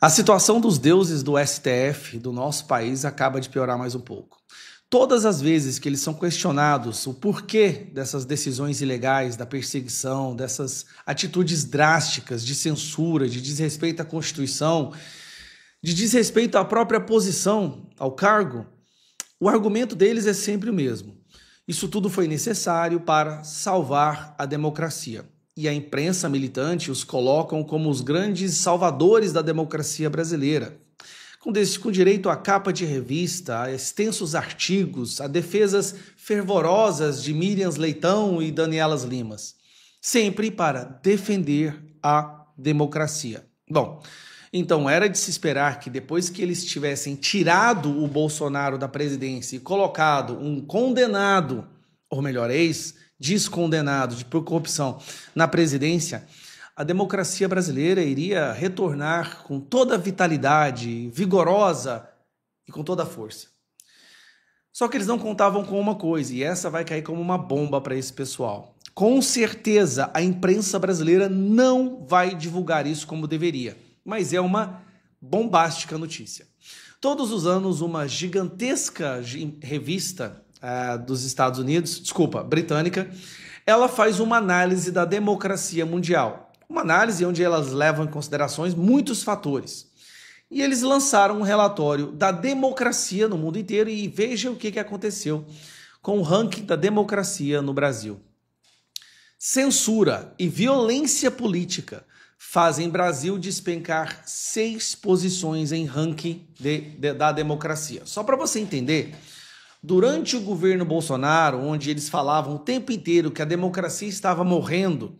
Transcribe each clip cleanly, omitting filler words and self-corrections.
A situação dos deuses do STF do nosso país acaba de piorar mais um pouco. Todas as vezes que eles são questionados o porquê dessas decisões ilegais, da perseguição, dessas atitudes drásticas de censura, de desrespeito à Constituição, de desrespeito à própria posição, ao cargo, o argumento deles é sempre o mesmo. Isso tudo foi necessário para salvar a democracia. E a imprensa militante os colocam como os grandes salvadores da democracia brasileira, com direito a capa de revista, a extensos artigos, a defesas fervorosas de Miriam Leitão e Danielas Limas, sempre para defender a democracia. Bom, então era de se esperar que depois que eles tivessem tirado o Bolsonaro da presidência e colocado um condenado, ou melhor, ex-descondenado por corrupção na presidência, a democracia brasileira iria retornar com toda a vitalidade, vigorosa e com toda a força. Só que eles não contavam com uma coisa, e essa vai cair como uma bomba para esse pessoal. Com certeza, a imprensa brasileira não vai divulgar isso como deveria, mas é uma bombástica notícia. Todos os anos, uma gigantesca revista dos Estados Unidos, britânica, ela faz uma análise da democracia mundial. Uma análise onde elas levam em considerações muitos fatores. E eles lançaram um relatório da democracia no mundo inteiro e veja o que aconteceu com o ranking da democracia no Brasil. Censura e violência política fazem Brasil despencar 6 posições em ranking da democracia. Só para você entender, durante o governo Bolsonaro, onde eles falavam o tempo inteiro que a democracia estava morrendo,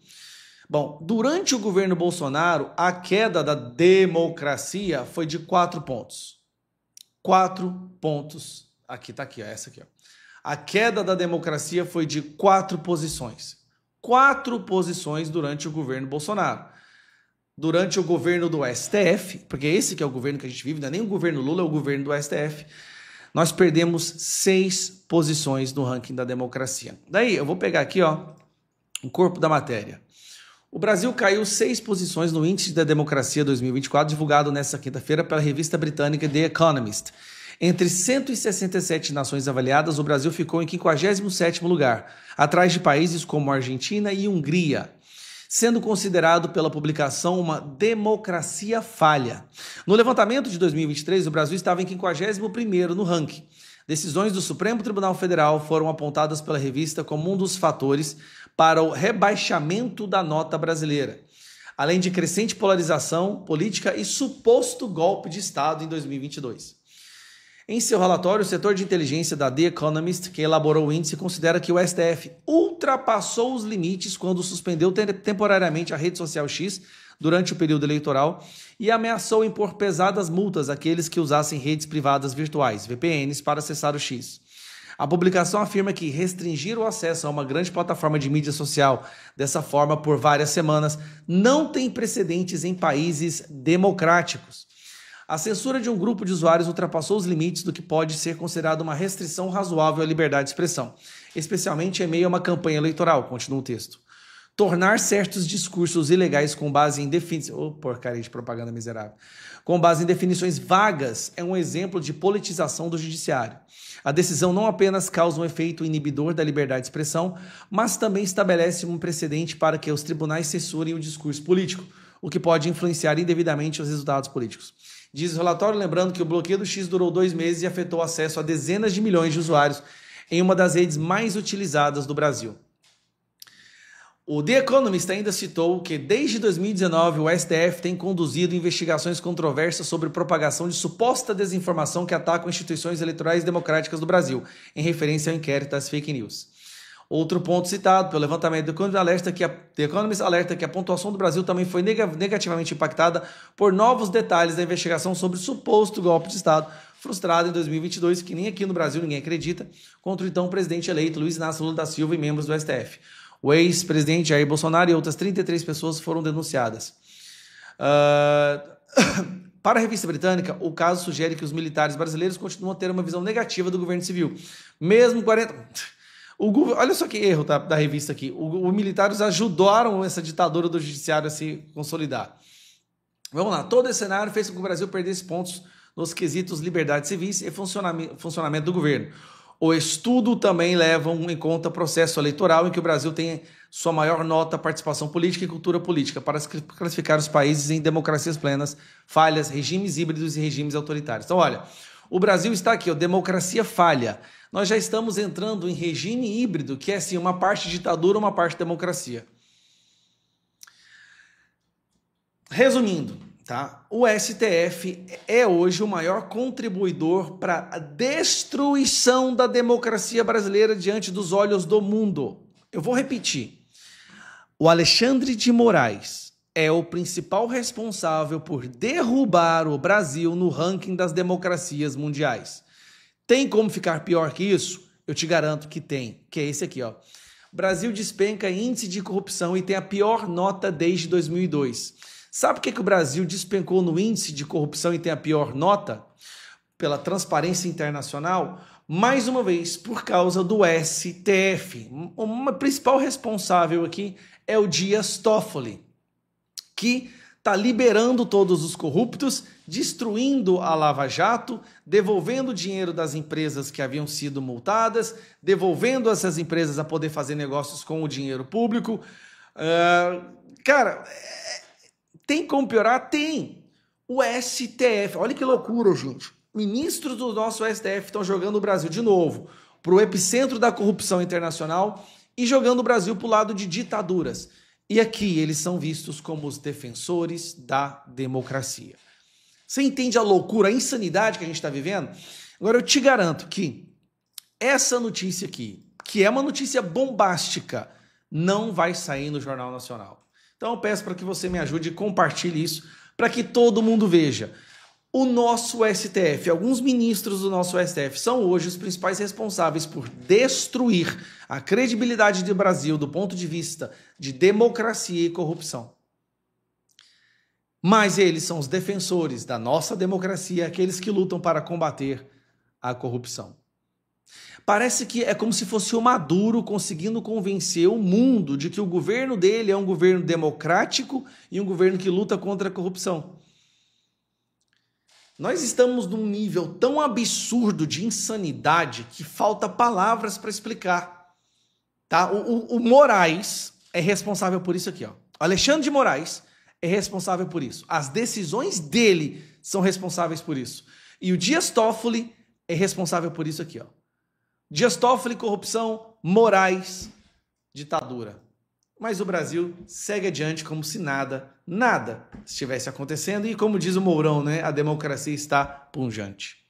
durante o governo Bolsonaro, a queda da democracia foi de 4 pontos. 4 pontos. Aqui, tá aqui, ó, essa aqui. Ó. A queda da democracia foi de 4 posições. 4 posições durante o governo Bolsonaro. Durante o governo do STF, porque esse que é o governo que a gente vive, não é nem o governo Lula, é o governo do STF, nós perdemos 6 posições no ranking da democracia. Daí, eu vou pegar aqui, ó, o corpo da matéria. O Brasil caiu 6 posições no Índice da Democracia 2024, divulgado nesta quinta-feira pela revista britânica The Economist. Entre 167 nações avaliadas, o Brasil ficou em 57º lugar, atrás de países como Argentina e Hungria, sendo considerado pela publicação uma democracia falha. No levantamento de 2023, o Brasil estava em 51º no ranking. Decisões do Supremo Tribunal Federal foram apontadas pela revista como um dos fatores para o rebaixamento da nota brasileira, além de crescente polarização política e suposto golpe de Estado em 2022. Em seu relatório, o setor de inteligência da The Economist, que elaborou o índice, considera que o STF ultrapassou os limites quando suspendeu temporariamente a rede social X durante o período eleitoral e ameaçou impor pesadas multas àqueles que usassem redes privadas virtuais, VPNs, para acessar o X. A publicação afirma que restringir o acesso a uma grande plataforma de mídia social dessa forma por várias semanas não tem precedentes em países democráticos. A censura de um grupo de usuários ultrapassou os limites do que pode ser considerado uma restrição razoável à liberdade de expressão, especialmente em meio a uma campanha eleitoral, continua o texto. Tornar certos discursos ilegais com base em porcaria de propaganda miserável. Com base em definições vagas é um exemplo de politização do judiciário. A decisão não apenas causa um efeito inibidor da liberdade de expressão, mas também estabelece um precedente para que os tribunais censurem o discurso político, o que pode influenciar indevidamente os resultados políticos. Diz o relatório, lembrando que o bloqueio do X durou 2 meses e afetou o acesso a dezenas de milhões de usuários em uma das redes mais utilizadas do Brasil. O The Economist ainda citou que, desde 2019, o STF tem conduzido investigações controversas sobre propagação de suposta desinformação que atacam instituições eleitorais democráticas do Brasil, em referência ao inquérito das fake news. Outro ponto citado pelo levantamento do The Economist alerta que a pontuação do Brasil também foi negativamente impactada por novos detalhes da investigação sobre o suposto golpe de Estado frustrado em 2022, que nem aqui no Brasil ninguém acredita, contra o então presidente eleito Luiz Inácio Lula da Silva e membros do STF. O ex-presidente Jair Bolsonaro e outras 33 pessoas foram denunciadas. Para a revista britânica, o caso sugere que os militares brasileiros continuam a ter uma visão negativa do governo civil. Mesmo 40... Olha só que erro da revista aqui. Os militares ajudaram essa ditadura do judiciário a se consolidar. Vamos lá, todo esse cenário fez com que o Brasil perdesse pontos nos quesitos liberdades civis e funcionamento do governo. O estudo também leva em conta o processo eleitoral em que o Brasil tem sua maior nota, participação política e cultura política para classificar os países em democracias plenas, falhas, regimes híbridos e regimes autoritários. Então, olha, o Brasil está aqui, ó, democracia falha. Nós já estamos entrando em regime híbrido, que é assim, uma parte ditadura, uma parte democracia. Resumindo, tá? O STF é hoje o maior contribuidor para a destruição da democracia brasileira diante dos olhos do mundo. Eu vou repetir. O Alexandre de Moraes é o principal responsável por derrubar o Brasil no ranking das democracias mundiais. Tem como ficar pior que isso? Eu te garanto que tem, que é esse aqui, ó. Brasil despenca em índice de corrupção e tem a pior nota desde 2002. Sabe por que o Brasil despencou no índice de corrupção e tem a pior nota? Pela Transparência Internacional, mais uma vez, por causa do STF. O principal responsável aqui é o Dias Toffoli, que está liberando todos os corruptos, destruindo a Lava Jato, devolvendo o dinheiro das empresas que haviam sido multadas, devolvendo essas empresas a poder fazer negócios com o dinheiro público. Cara, tem como piorar? Tem. O STF, olha que loucura, gente. Ministros do nosso STF estão jogando o Brasil de novo para o epicentro da corrupção internacional e jogando o Brasil para o lado de ditaduras. E aqui eles são vistos como os defensores da democracia. Você entende a loucura, a insanidade que a gente está vivendo? Agora eu te garanto que essa notícia aqui, que é uma notícia bombástica, não vai sair no Jornal Nacional. Então eu peço para que você me ajude e compartilhe isso para que todo mundo veja. O nosso STF, alguns ministros do nosso STF são hoje os principais responsáveis por destruir a credibilidade do Brasil do ponto de vista de democracia e corrupção. Mas eles são os defensores da nossa democracia, aqueles que lutam para combater a corrupção. Parece que é como se fosse o Maduro conseguindo convencer o mundo de que o governo dele é um governo democrático e um governo que luta contra a corrupção. Nós estamos num nível tão absurdo de insanidade que falta palavras para explicar. Tá? O Moraes é responsável por isso aqui. Ó. Alexandre de Moraes é responsável por isso. As decisões dele são responsáveis por isso. E o Dias Toffoli é responsável por isso aqui. Ó. Dias Toffoli, corrupção, Moraes, ditadura. Mas o Brasil segue adiante como se nada estivesse acontecendo. E como diz o Mourão, né, a democracia está pungente.